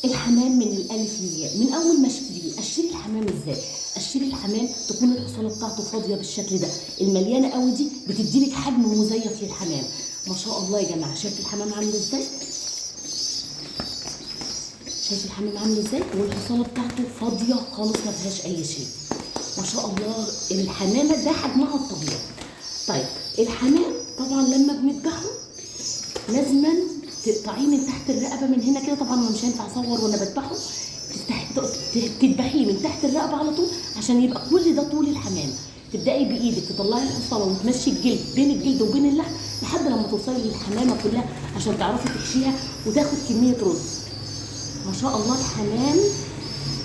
الحمام من الالف للياء، من اول ما اشتري الحمام ازاي؟ اشتري الحمام تكون الحصاله بتاعته فاضيه بالشكل ده، المليانه قوي دي بتديلك حجم مزيف للحمام. ما شاء الله يا جماعه، شايف الحمام عامل ازاي؟ شايف الحمام عامل ازاي؟ والحصاله بتاعته فاضيه خالص ما فيهاش اي شيء. ما شاء الله الحمامه ده حجمها الطبيعي. طيب الحمام طبعا لما بنذبحه لازما تقطعيه من تحت الرقبه من هنا كده، طبعا انا مش هينفع اصور وانا بذبحه. تذبحيه من تحت الرقبه على طول عشان يبقى كل ده طول الحمام. تبداي بايدك تطلعي الحصاله وتمشي الجلد بين الجلد وبين اللحم لحد لما توصلي للحمامه كلها عشان تعرفي تحشيها وتاخد كميه رز. ما شاء الله الحمام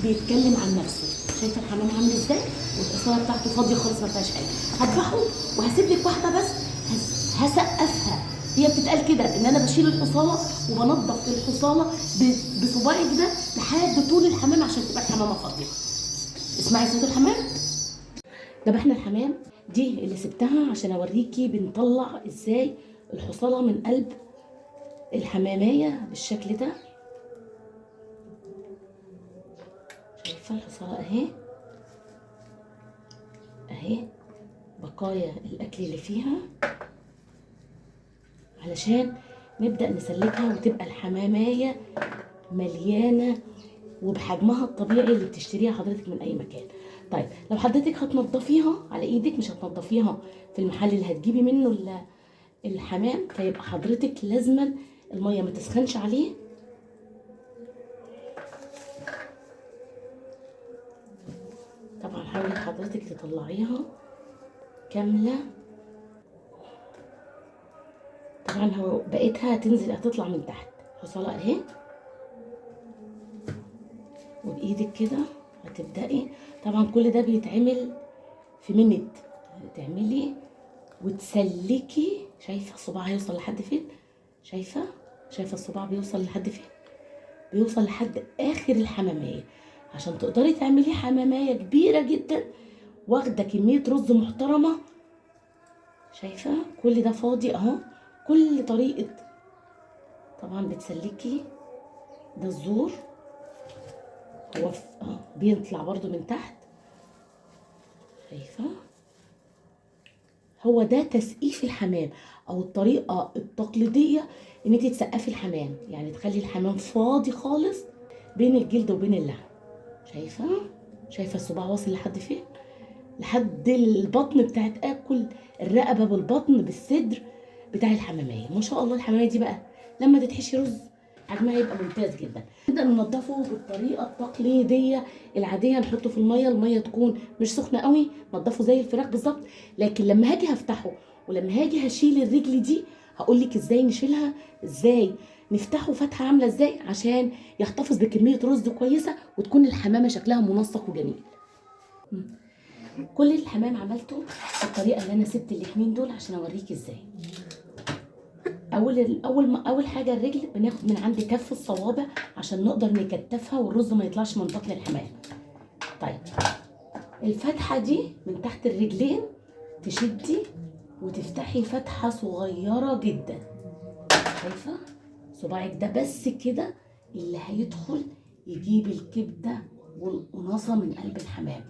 بيتكلم عن نفسه. شايفه الحمام عامل ازاي؟ والحصاله بتاعته فاضيه خالص ما فيهاش حاجه. هذبحه وهسيب لك واحده بس هسقفها. هي بتتقال كده ان انا بشيل الحصاله وبنضف الحصاله بصباعي كده لحد طول الحمام عشان تبقى الحمامه فاضيه. اسمعي صوت الحمام. ذبحنا الحمام دي اللي سبتها عشان اوريكي بنطلع ازاي الحصاله من قلب الحماميه بالشكل ده. شايفه الحصاله اهي اهي، بقايا الاكل اللي فيها علشان نبدأ نسلكها وتبقى الحمامية مليانة وبحجمها الطبيعي اللي بتشتريها حضرتك من أي مكان. طيب لو حضرتك هتنضفيها على إيدك، مش هتنضفيها في المحل اللي هتجيبي منه الحمام، فيبقى حضرتك لازما المية ما تسخنش عليه. طبعا حاولي حضرتك تطلعيها كاملة. طبعا هو بقيتها هتنزل هتطلع من تحت حصاله اهي، وبايدك كده هتبدأي. طبعا كل ده بيتعمل في منت، تعملي وتسلكي. شايفه الصباع هيوصل لحد فين؟ شايفه الصباع بيوصل لحد فين؟ بيوصل لحد اخر الحماميه عشان تقدري تعملي حماميه كبيره جدا واخده كميه رز محترمه. شايفه كل ده فاضي اهو. كل طريقه طبعا بتسلكي. ده الزور هو بيطلع برضو من تحت. شايفه هو ده تسقيف الحمام او الطريقه التقليديه ان انت تسقفي الحمام، يعني تخلي الحمام فاضي خالص بين الجلد وبين اللحم. شايفه الصباع واصل لحد فين؟ لحد البطن بتاعت اكل الرقبه بالبطن بالصدر بتاع الحماميه. ما شاء الله الحماميه دي بقى لما تتحشي رز حجمها يبقى ممتاز جدا. نبدا ننضفه بالطريقه التقليديه العاديه، نحطه في الميه تكون مش سخنه قوي، نضفه زي الفراخ بالظبط. لكن لما هاجي هفتحه ولما هاجي هشيل الرجل دي هقول لك ازاي نشيلها، ازاي نفتحه فتحه عامله ازاي عشان يحتفظ بكميه رز كويسه وتكون الحمامه شكلها منسق وجميل. كل الحمام عملته بالطريقه اللي انا سبت الاتنين دول عشان اوريك ازاي. اول حاجه الرجل بناخد من عند كف الصوابع عشان نقدر نكتفها والرز ما يطلعش من بطن الحمام. طيب الفتحه دي من تحت الرجلين تشدي وتفتحي فتحه صغيره جدا. شايفه صباعك ده بس كده اللي هيدخل يجيب الكبده والقناصه من قلب الحمام.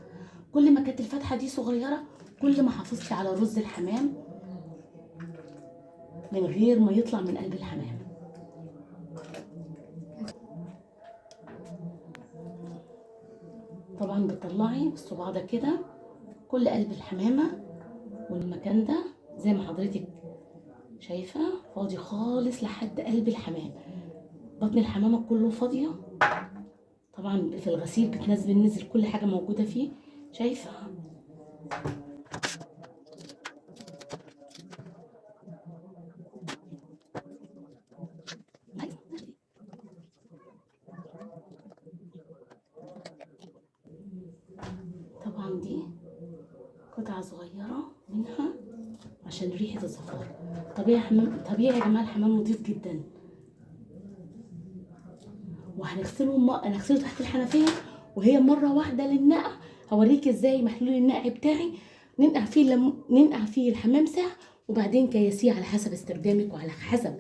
كل ما كانت الفتحه دي صغيره كل ما حافظتي على رز الحمام من غير ما يطلع من قلب الحمام. طبعا بتطلعي بالصباع ده كده كل قلب الحمامه، والمكان ده زي ما حضرتك شايفه فاضي خالص لحد قلب الحمام. بطن الحمامه كله فاضيه. طبعا في الغسيل بننزل كل حاجه موجوده فيه. شايفه طبعا دي قطعه صغيره منها عشان ريحه الزفاره. طبيعي يا جماعه الحمام نضيف جدا، هنغسله تحت الحنفيه وهي مره واحده للنقع. هوريك ازاي محلول النقع بتاعي ننقع فيه الحمام ساعه وبعدين كياسيه على حسب استخدامك وعلى حسب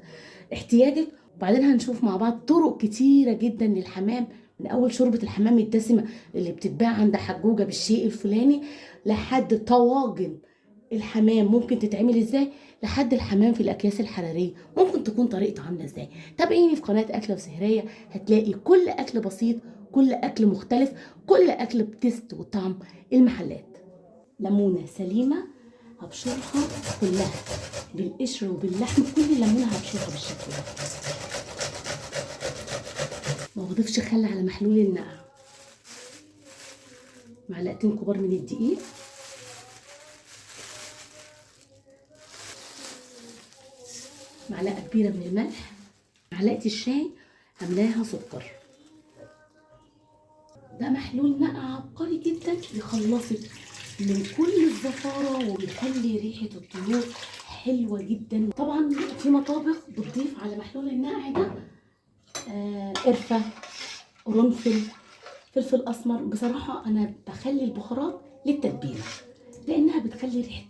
احتياجك. وبعدين هنشوف مع بعض طرق كتيرة جدا للحمام، من أول شوربة الحمام الدسمة اللي بتتباع عند حجوجة بالشيء الفلاني، لحد طواجن الحمام ممكن تتعمل ازاي، لحد الحمام في الأكياس الحرارية ممكن تكون طريقته عاملة ازاي. تابعيني في قناة أكلة وسهرية، هتلاقي كل أكل بسيط، كل أكل مختلف، كل أكل بتست وطعم المحلات. ليمونة سليمة هبشرها كلها بالقشر وباللحم، كل ليمونة هبشرها بالشكل ده. ما بضيفش خل على محلول النقع. معلقتين كبار من الدقيق، معلقة كبيرة من الملح، معلقة الشاي عاملاها سكر. ده محلول نقع عبقري جدا، بيخلصك من كل الزفارة وبيخلي ريحة الطيور حلوة جدا. طبعا في مطابخ بتضيف على محلول النقع ده قرفة، قرنفل، فلفل اسمر. بصراحة انا بخلي البهارات للتتبيلة، لانها بتخلي ريحة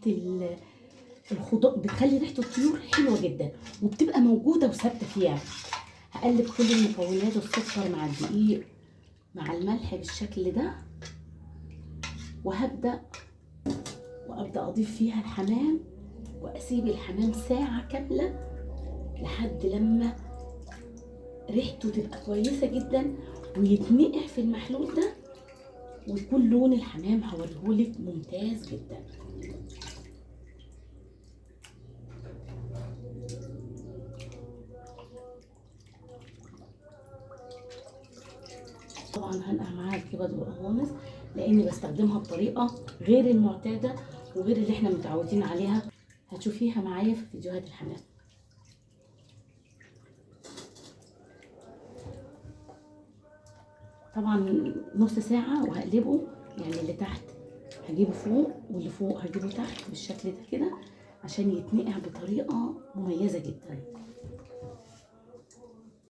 الخضار، بتخلي ريحة الطيور حلوة جدا وبتبقى موجودة وثابتة فيها. هقلب كل المكونات، السكر مع الدقيق مع الملح بالشكل ده، وابدا اضيف فيها الحمام، واسيب الحمام ساعة كاملة لحد لما ريحته تبقى كويسة جدا ويتنقع في المحلول ده، ويكون لون الحمام هوريهولك ممتاز جدا. طبعا هنقع معاها الكبد والقوانص، لاني بستخدمها بطريقه غير المعتاده وغير اللي احنا متعودين عليها، هتشوفيها معايا في فيديوهات الحمام. طبعا نص ساعه وهقلبه، يعني اللي تحت هجيبه فوق واللي فوق هجيبه تحت بالشكل ده كده، عشان يتنقع بطريقه مميزه جدا.